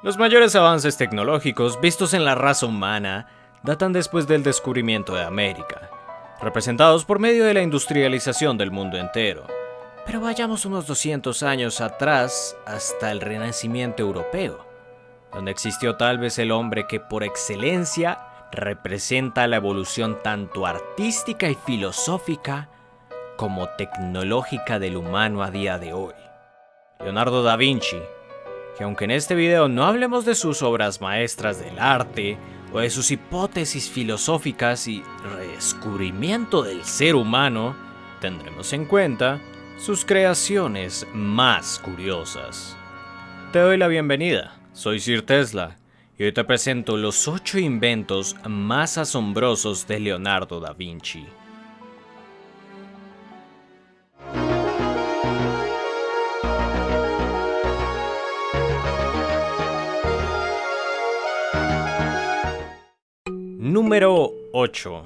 Los mayores avances tecnológicos vistos en la raza humana datan después del descubrimiento de América, representados por medio de la industrialización del mundo entero. Pero vayamos unos 200 años atrás hasta el Renacimiento europeo, donde existió tal vez el hombre que por excelencia representa la evolución tanto artística y filosófica como tecnológica del humano a día de hoy. Leonardo da Vinci, que aunque en este video no hablemos de sus obras maestras del arte o de sus hipótesis filosóficas y redescubrimiento del ser humano, tendremos en cuenta sus creaciones más curiosas. Te doy la bienvenida, soy Sir Tesla y hoy te presento los 8 inventos más asombrosos de Leonardo da Vinci. Número 8.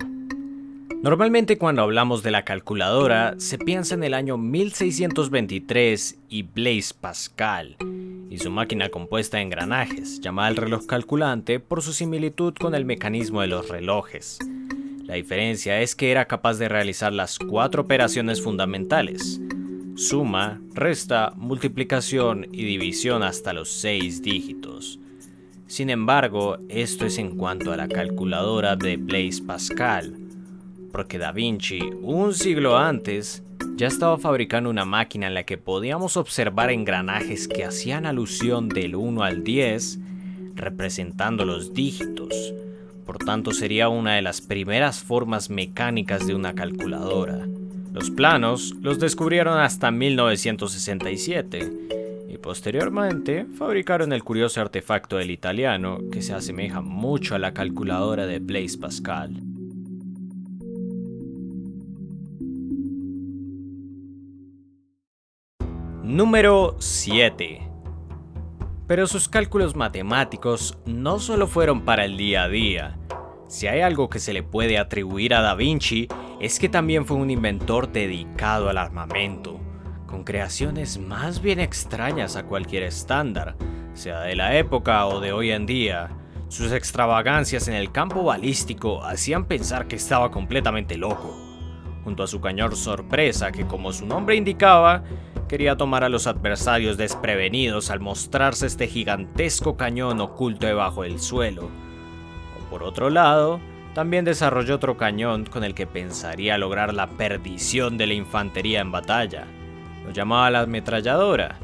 Normalmente cuando hablamos de la calculadora se piensa en el año 1623 y Blaise Pascal y su máquina compuesta de engranajes, llamada el reloj calculante por su similitud con el mecanismo de los relojes. La diferencia es que era capaz de realizar las 4 operaciones fundamentales: suma, resta, multiplicación y división hasta los 6 dígitos. Sin embargo, esto es en cuanto a la calculadora de Blaise Pascal, porque Da Vinci, un siglo antes, ya estaba fabricando una máquina en la que podíamos observar engranajes que hacían alusión del 1 al 10, representando los dígitos. Por tanto, sería una de las primeras formas mecánicas de una calculadora. Los planos los descubrieron hasta 1967. Y posteriormente fabricaron el curioso artefacto del italiano que se asemeja mucho a la calculadora de Blaise Pascal. Número 7. Pero sus cálculos matemáticos no solo fueron para el día a día. Si hay algo que se le puede atribuir a Da Vinci es que también fue un inventor dedicado al armamento, con creaciones más bien extrañas a cualquier estándar, sea de la época o de hoy en día. Sus extravagancias en el campo balístico hacían pensar que estaba completamente loco, junto a su cañón sorpresa que, como su nombre indicaba, quería tomar a los adversarios desprevenidos al mostrarse este gigantesco cañón oculto debajo del suelo. O por otro lado, también desarrolló otro cañón con el que pensaría lograr la perdición de la infantería en batalla. Lo llamaba la ametralladora,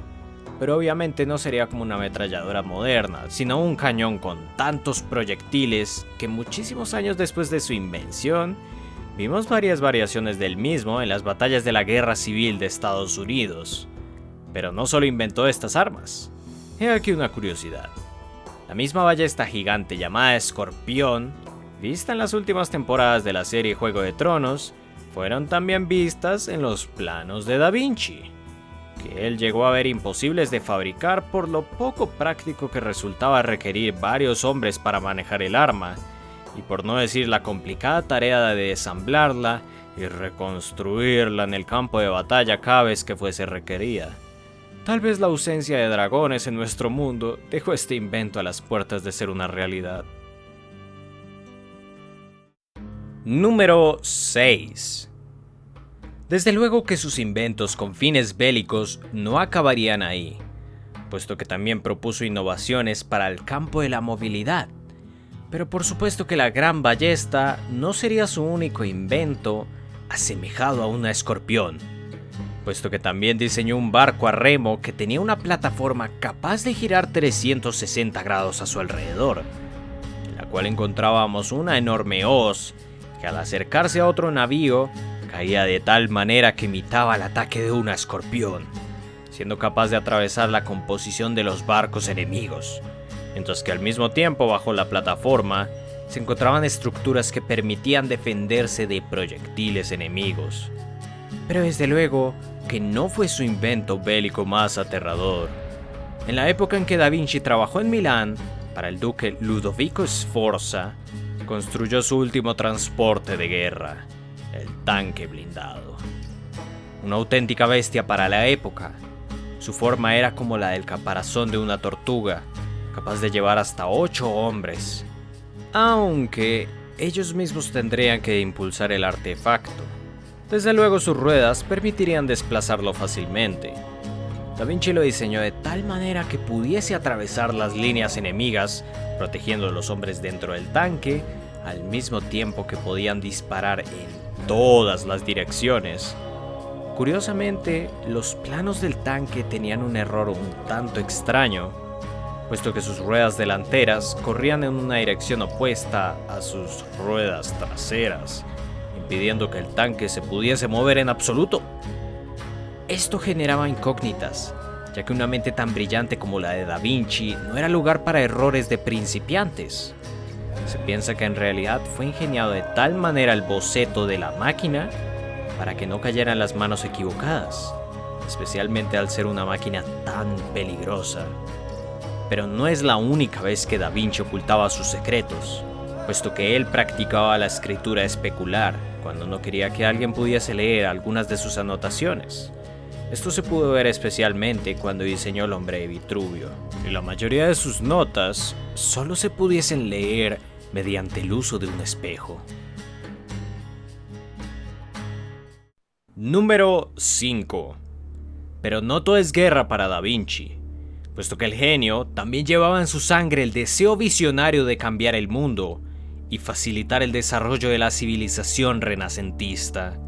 pero obviamente no sería como una ametralladora moderna, sino un cañón con tantos proyectiles que muchísimos años después de su invención, vimos varias variaciones del mismo en las batallas de la Guerra Civil de Estados Unidos. Pero no solo inventó estas armas. He aquí una curiosidad. La misma ballesta gigante llamada Escorpión, vista en las últimas temporadas de la serie Juego de Tronos, fueron también vistas en los planos de Da Vinci, que él llegó a ver imposibles de fabricar por lo poco práctico que resultaba requerir varios hombres para manejar el arma, y por no decir la complicada tarea de desamblarla y reconstruirla en el campo de batalla cada vez que fuese requerida. Tal vez la ausencia de dragones en nuestro mundo dejó este invento a las puertas de ser una realidad. Número 6. Desde luego que sus inventos con fines bélicos no acabarían ahí, puesto que también propuso innovaciones para el campo de la movilidad. Pero por supuesto que la gran ballesta no sería su único invento asemejado a una escorpión, puesto que también diseñó un barco a remo que tenía una plataforma capaz de girar 360 grados a su alrededor, en la cual encontrábamos una enorme hoz que al acercarse a otro navío caía de tal manera que imitaba el ataque de una escorpión, siendo capaz de atravesar la composición de los barcos enemigos, mientras que al mismo tiempo bajo la plataforma se encontraban estructuras que permitían defenderse de proyectiles enemigos. Pero desde luego que no fue su invento bélico más aterrador. En la época en que Da Vinci trabajó en Milán para el duque Ludovico Sforza, construyó su último transporte de guerra, el tanque blindado. Una auténtica bestia para la época. Su forma era como la del caparazón de una tortuga, capaz de llevar hasta 8 hombres, aunque ellos mismos tendrían que impulsar el artefacto. Desde luego sus ruedas permitirían desplazarlo fácilmente. Da Vinci lo diseñó de tal manera que pudiese atravesar las líneas enemigas, protegiendo a los hombres dentro del tanque, al mismo tiempo que podían disparar en todas las direcciones. Curiosamente, los planos del tanque tenían un error un tanto extraño, puesto que sus ruedas delanteras corrían en una dirección opuesta a sus ruedas traseras, impidiendo que el tanque se pudiese mover en absoluto. Esto generaba incógnitas, ya que una mente tan brillante como la de Da Vinci no era lugar para errores de principiantes. Se piensa que en realidad fue ingeniado de tal manera el boceto de la máquina para que no cayera en las manos equivocadas, especialmente al ser una máquina tan peligrosa. Pero no es la única vez que Da Vinci ocultaba sus secretos, puesto que él practicaba la escritura especular cuando no quería que alguien pudiese leer algunas de sus anotaciones. Esto se pudo ver especialmente cuando diseñó el hombre de Vitruvio, y la mayoría de sus notas solo se pudiesen leer mediante el uso de un espejo. Número 5. Pero no todo es guerra para Da Vinci, puesto que el genio también llevaba en su sangre el deseo visionario de cambiar el mundo y facilitar el desarrollo de la civilización renacentista.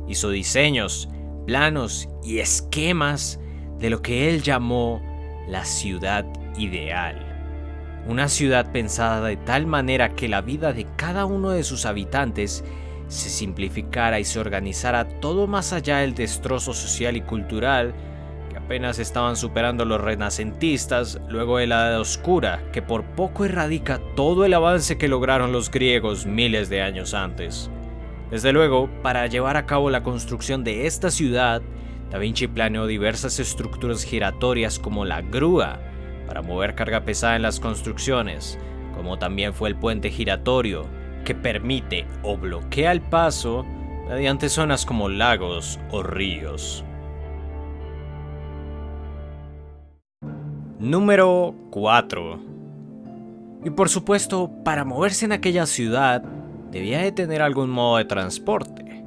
Hizo diseños, planos y esquemas de lo que él llamó la ciudad ideal. Una ciudad pensada de tal manera que la vida de cada uno de sus habitantes se simplificara y se organizara todo más allá del destrozo social y cultural que apenas estaban superando los renacentistas luego de la Edad Oscura, que por poco erradica todo el avance que lograron los griegos miles de años antes. Desde luego, para llevar a cabo la construcción de esta ciudad, Da Vinci planeó diversas estructuras giratorias como la grúa, para mover carga pesada en las construcciones, como también fue el puente giratorio, que permite o bloquea el paso mediante zonas como lagos o ríos. Número 4. Y por supuesto, para moverse en aquella ciudad, debía de tener algún modo de transporte.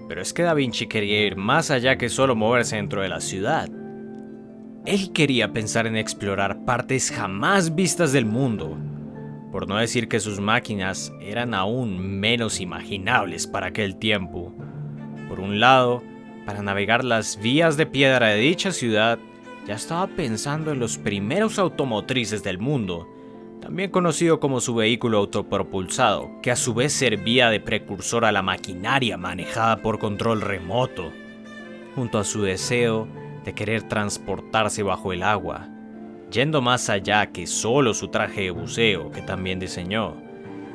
Pero es que Da Vinci quería ir más allá que solo moverse dentro de la ciudad. Él quería pensar en explorar partes jamás vistas del mundo, por no decir que sus máquinas eran aún menos imaginables para aquel tiempo. Por un lado, para navegar las vías de piedra de dicha ciudad, ya estaba pensando en los primeros automotrices del mundo, también conocido como su vehículo autopropulsado, que a su vez servía de precursor a la maquinaria manejada por control remoto, junto a su deseo de querer transportarse bajo el agua, yendo más allá que solo su traje de buceo que también diseñó,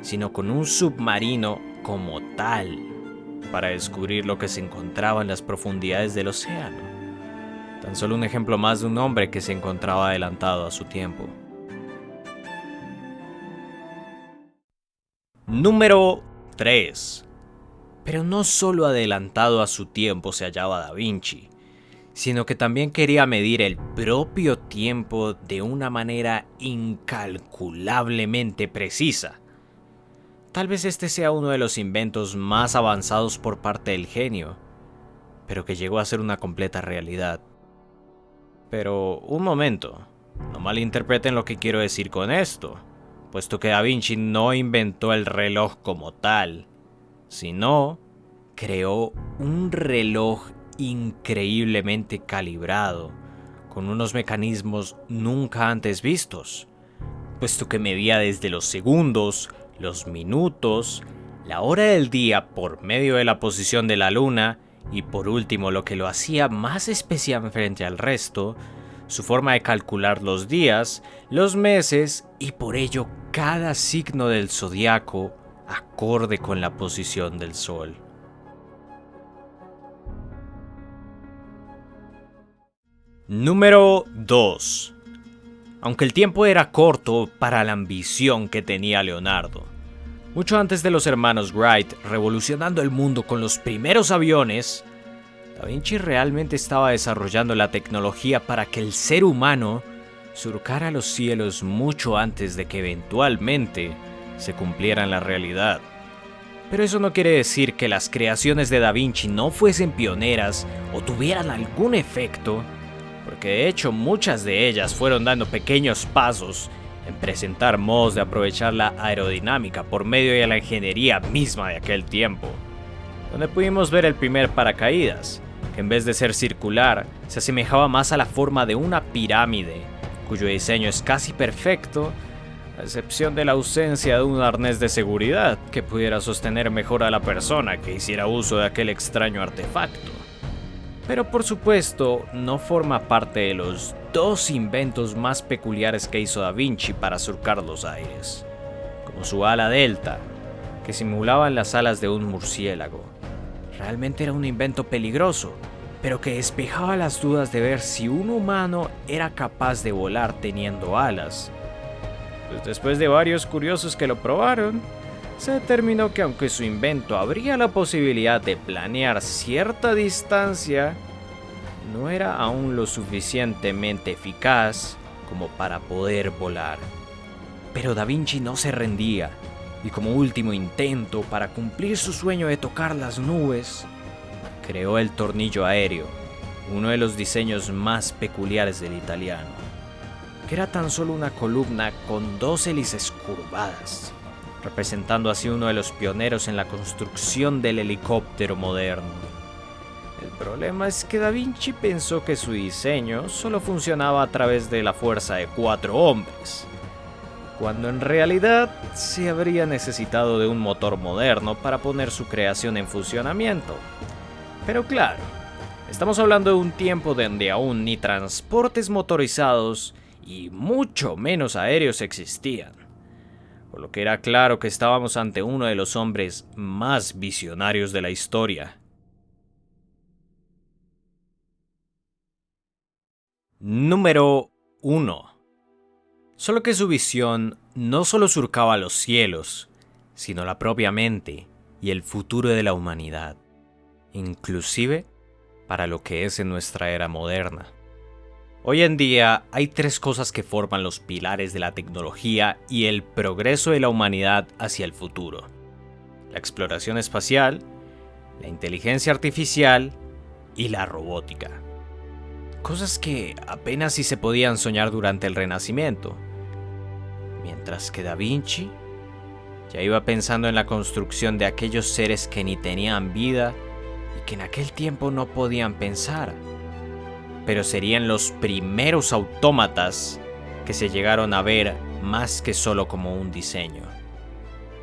sino con un submarino como tal, para descubrir lo que se encontraba en las profundidades del océano. Tan solo un ejemplo más de un hombre que se encontraba adelantado a su tiempo. Número 3. Pero no solo adelantado a su tiempo se hallaba Da Vinci, sino que también quería medir el propio tiempo de una manera incalculablemente precisa. Tal vez este sea uno de los inventos más avanzados por parte del genio, pero que llegó a ser una completa realidad. Pero, un momento, no malinterpreten lo que quiero decir con esto, puesto que Da Vinci no inventó el reloj como tal, sino creó un reloj increíblemente calibrado, con unos mecanismos nunca antes vistos, puesto que medía desde los segundos, los minutos, la hora del día por medio de la posición de la luna y por último lo que lo hacía más especial frente al resto, su forma de calcular los días, los meses y por ello cada signo del zodiaco acorde con la posición del sol. Número 2. Aunque el tiempo era corto para la ambición que tenía Leonardo, mucho antes de los hermanos Wright revolucionando el mundo con los primeros aviones, Da Vinci realmente estaba desarrollando la tecnología para que el ser humano surcara los cielos mucho antes de que eventualmente se cumpliera en la realidad. Pero eso no quiere decir que las creaciones de Da Vinci no fuesen pioneras o tuvieran algún efecto, porque de hecho muchas de ellas fueron dando pequeños pasos en presentar modos de aprovechar la aerodinámica por medio de la ingeniería misma de aquel tiempo, donde pudimos ver el primer paracaídas, que en vez de ser circular, se asemejaba más a la forma de una pirámide, cuyo diseño es casi perfecto, a excepción de la ausencia de un arnés de seguridad que pudiera sostener mejor a la persona que hiciera uso de aquel extraño artefacto. Pero por supuesto, no forma parte de los dos inventos más peculiares que hizo Da Vinci para surcar los aires, como su ala delta, que simulaban las alas de un murciélago. Realmente era un invento peligroso, pero que despejaba las dudas de ver si un humano era capaz de volar teniendo alas. Pues después de varios curiosos que lo probaron, se determinó que aunque su invento abría la posibilidad de planear cierta distancia, no era aún lo suficientemente eficaz como para poder volar. Pero Da Vinci no se rendía, y como último intento para cumplir su sueño de tocar las nubes, creó el tornillo aéreo, uno de los diseños más peculiares del italiano, que era tan solo una columna con dos hélices curvadas, representando así uno de los pioneros en la construcción del helicóptero moderno. El problema es que Da Vinci pensó que su diseño solo funcionaba a través de la fuerza de 4 hombres, cuando en realidad se habría necesitado de un motor moderno para poner su creación en funcionamiento. Pero claro, estamos hablando de un tiempo donde aún ni transportes motorizados y mucho menos aéreos existían, por lo que era claro que estábamos ante uno de los hombres más visionarios de la historia. Número 1. Solo que su visión no solo surcaba los cielos, sino la propia mente y el futuro de la humanidad, inclusive para lo que es en nuestra era moderna. Hoy en día hay 3 cosas que forman los pilares de la tecnología y el progreso de la humanidad hacia el futuro: la exploración espacial, la inteligencia artificial y la robótica. Cosas que apenas si se podían soñar durante el Renacimiento, mientras que Da Vinci ya iba pensando en la construcción de aquellos seres que ni tenían vida y que en aquel tiempo no podían pensar, pero serían los primeros autómatas que se llegaron a ver más que solo como un diseño,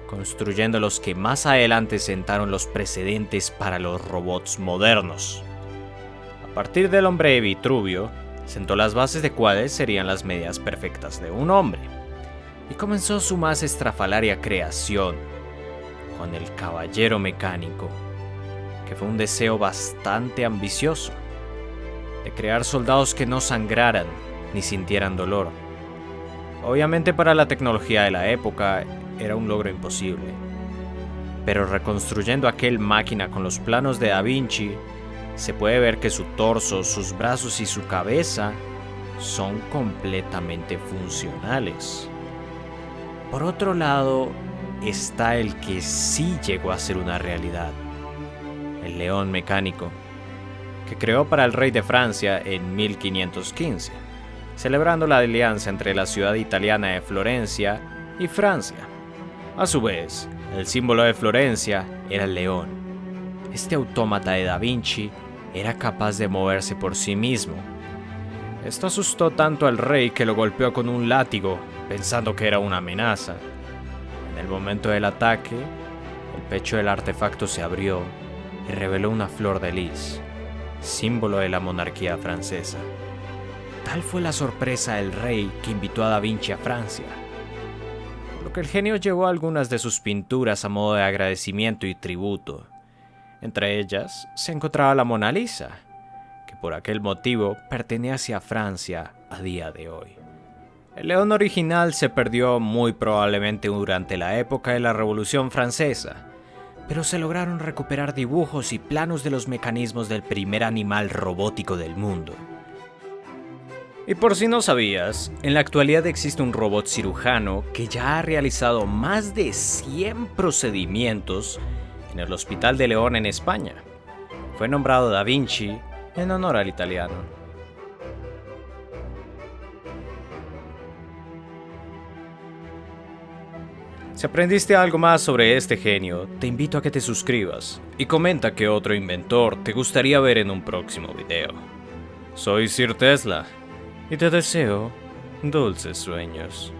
construyendo los que más adelante sentaron los precedentes para los robots modernos. A partir del hombre de Vitruvio, sentó las bases de cuáles serían las medidas perfectas de un hombre, y comenzó su más estrafalaria creación con el caballero mecánico, que fue un deseo bastante ambicioso, de crear soldados que no sangraran ni sintieran dolor. Obviamente para la tecnología de la época era un logro imposible, pero reconstruyendo aquel máquina con los planos de Da Vinci, se puede ver que su torso, sus brazos y su cabeza son completamente funcionales. Por otro lado, está el que sí llegó a ser una realidad: el león mecánico, que creó para el rey de Francia en 1515, celebrando la alianza entre la ciudad italiana de Florencia y Francia. A su vez, el símbolo de Florencia era el león. Este autómata de Da Vinci era capaz de moverse por sí mismo. Esto asustó tanto al rey que lo golpeó con un látigo, pensando que era una amenaza. En el momento del ataque, el pecho del artefacto se abrió y reveló una flor de lis, símbolo de la monarquía francesa. Tal fue la sorpresa del rey que invitó a Da Vinci a Francia, por lo que el genio llevó algunas de sus pinturas a modo de agradecimiento y tributo. Entre ellas se encontraba la Mona Lisa, que por aquel motivo pertenece a Francia a día de hoy. El león original se perdió muy probablemente durante la época de la Revolución Francesa, pero se lograron recuperar dibujos y planos de los mecanismos del primer animal robótico del mundo. Y por si no sabías, en la actualidad existe un robot cirujano que ya ha realizado más de 100 procedimientos en el Hospital de León en España. Fue nombrado Da Vinci en honor al italiano. Si aprendiste algo más sobre este genio, te invito a que te suscribas y comenta qué otro inventor te gustaría ver en un próximo video. Soy Sir Tesla y te deseo dulces sueños.